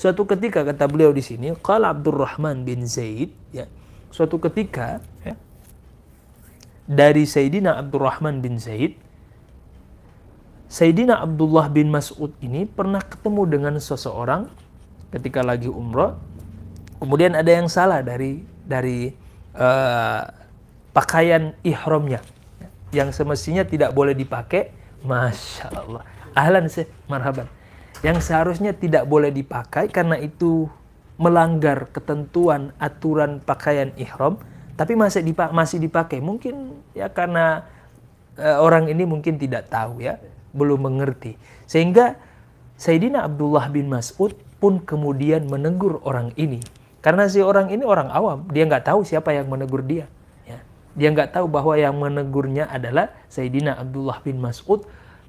Suatu ketika kata beliau di sini, qala Abdurrahman bin Zaid, ya. Suatu ketika, ya, dari Sayyidina Abdurrahman bin Zaid, Sayyidina Abdullah bin Mas'ud ini pernah ketemu dengan seseorang ketika lagi umrah. Kemudian ada yang salah dari pakaian ihramnya yang semestinya tidak boleh dipakai. Masya Allah, ahlan sih, marhaban. Yang seharusnya tidak boleh dipakai karena itu melanggar ketentuan aturan pakaian ihram, tapi masih dipakai. Mungkin ya karena orang ini mungkin tidak tahu, ya, belum mengerti. Sehingga Sayyidina Abdullah bin Mas'ud pun kemudian menegur orang ini. Karena si orang ini orang awam, dia nggak tahu siapa yang menegur dia. Ya. Dia nggak tahu bahwa yang menegurnya adalah Sayyidina Abdullah bin Mas'ud,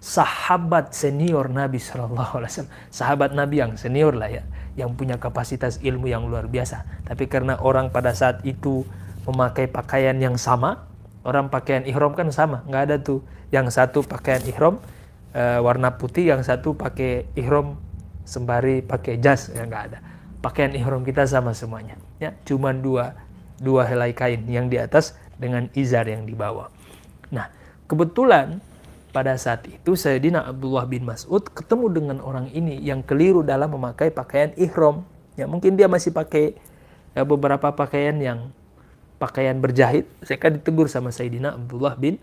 sahabat senior Nabi SAW, sahabat Nabi yang senior lah, ya, yang punya kapasitas ilmu yang luar biasa. Tapi karena orang pada saat itu memakai pakaian yang sama, orang pakaian ihram kan sama, nggak ada tuh yang satu pakaian ihram warna putih, yang satu pakai ihram sembari pakai jas, ya nggak ada. Pakaian ihram kita sama semuanya, ya, cuma dua helai kain, yang di atas dengan izar yang di bawah. Nah, kebetulan pada saat itu Sayyidina Abdullah bin Mas'ud ketemu dengan orang ini yang keliru dalam memakai pakaian ihram. Ya, mungkin dia masih pakai beberapa pakaian berjahit. Saya kan ditegur sama Sayyidina Abdullah bin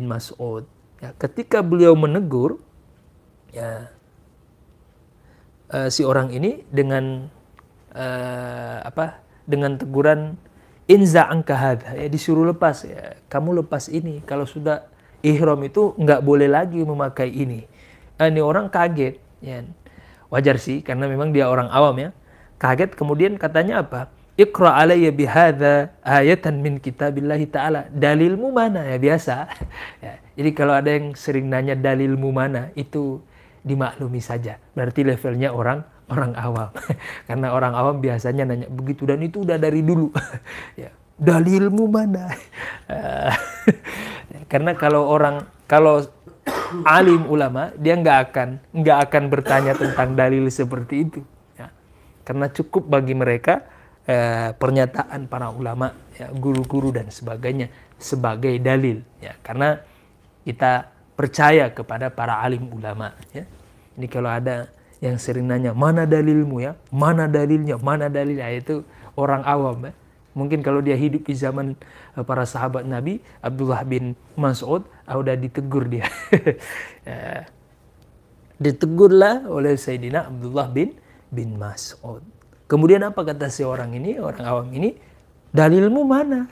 Mas'ud. Ya, ketika beliau menegur, ya, si orang ini dengan dengan teguran inza anka hadha, ya, disuruh lepas, ya, kamu lepas ini, kalau sudah ihram itu nggak boleh lagi memakai ini. Ini orang kaget, ya. Wajar sih karena memang dia orang awam, ya. Kaget, kemudian katanya apa? Iqra alayya bihadza ayatan min kitabillahi ta'ala. Dalilmu mana? Ya, biasa. Ya, jadi kalau ada yang sering nanya dalilmu mana, itu dimaklumi saja. Berarti levelnya orang awam. Karena orang awam biasanya nanya begitu, dan itu udah dari dulu. Ya, dalilmu mana? Karena kalau alim ulama, dia nggak akan bertanya tentang dalil seperti itu, ya. Karena cukup bagi mereka pernyataan para ulama, ya, guru-guru dan sebagainya sebagai dalil, ya. Karena kita percaya kepada para alim ulama, ya. Ini kalau ada yang sering nanya mana dalilmu, ya, mana dalilnya, mana dalilnya, itu orang awam, ya. Mungkin kalau dia hidup di zaman para sahabat Nabi, Abdullah bin Mas'ud, udah ditegur dia. Ditegurlah oleh Sayyidina Abdullah bin Mas'ud. Kemudian apa kata si orang ini, orang awam ini? Dalilmu mana?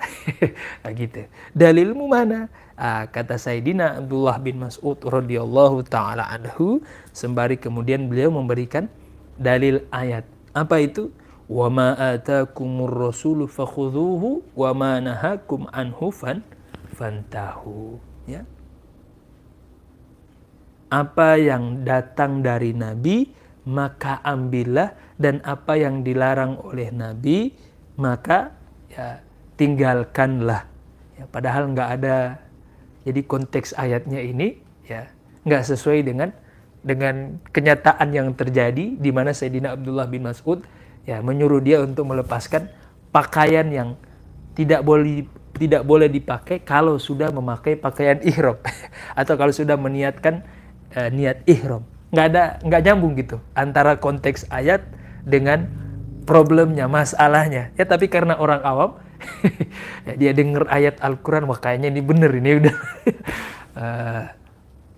Gitu. Dalilmu mana? Kata Sayyidina Abdullah bin Mas'ud radhiyallahu ta'ala anhu, sembari kemudian beliau memberikan dalil ayat. Apa itu? Wa ma atakumur rasulu fakhudhuhu wa ma nahakum anhu fantahu, ya. Apa yang datang dari Nabi maka ambillah, dan apa yang dilarang oleh Nabi maka, ya, tinggalkanlah. Ya, padahal nggak ada, jadi konteks ayatnya ini, ya, nggak sesuai dengan kenyataan yang terjadi, di mana Sayyidina Abdullah bin Mas'ud, ya, menyuruh dia untuk melepaskan pakaian yang tidak boleh dipakai kalau sudah memakai pakaian ihram atau kalau sudah meniatkan niat ihram. Nggak nyambung gitu antara konteks ayat dengan problemnya, masalahnya. Ya, tapi karena orang awam, ya, dia dengar ayat Al-Quran, wah kayaknya ini bener, ini udah.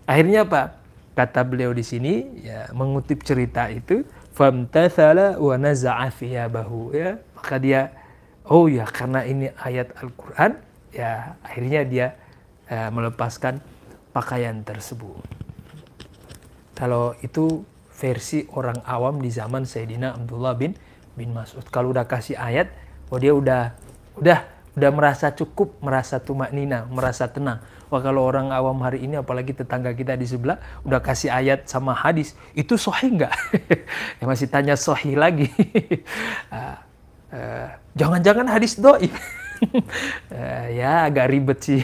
Akhirnya apa? Kata beliau di sini, ya, mengutip cerita itu, famtathala wa naza'a thiyabahu, ya, maka dia, oh ya, karena ini ayat Al-Quran, ya, akhirnya dia melepaskan pakaian tersebut. Kalau itu versi orang awam di zaman Sayyidina Abdullah bin Mas'ud. Kalau udah kasih ayat, oh dia udah merasa cukup, merasa tumaknina, merasa tenang. Wah, kalau orang awam hari ini, apalagi tetangga kita di sebelah, udah kasih ayat sama hadis, itu sahih nggak? Ya, masih tanya sahih lagi. Jangan-jangan hadis dhaif. Ya, agak ribet sih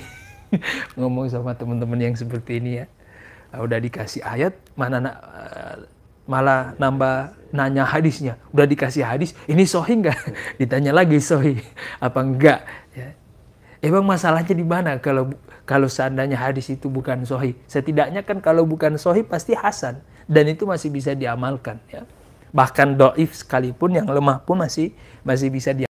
ngomong sama teman-teman yang seperti ini, ya. Udah dikasih ayat, malah nambah nanya hadisnya, udah dikasih hadis, ini sahih nggak? Ditanya lagi sahih apa enggak? Ya. Emang masalahnya di mana kalau seandainya hadis itu bukan sahih? Setidaknya kan kalau bukan sahih pasti hasan, dan itu masih bisa diamalkan. Ya. Bahkan dhaif sekalipun yang lemah pun masih bisa diamalkan.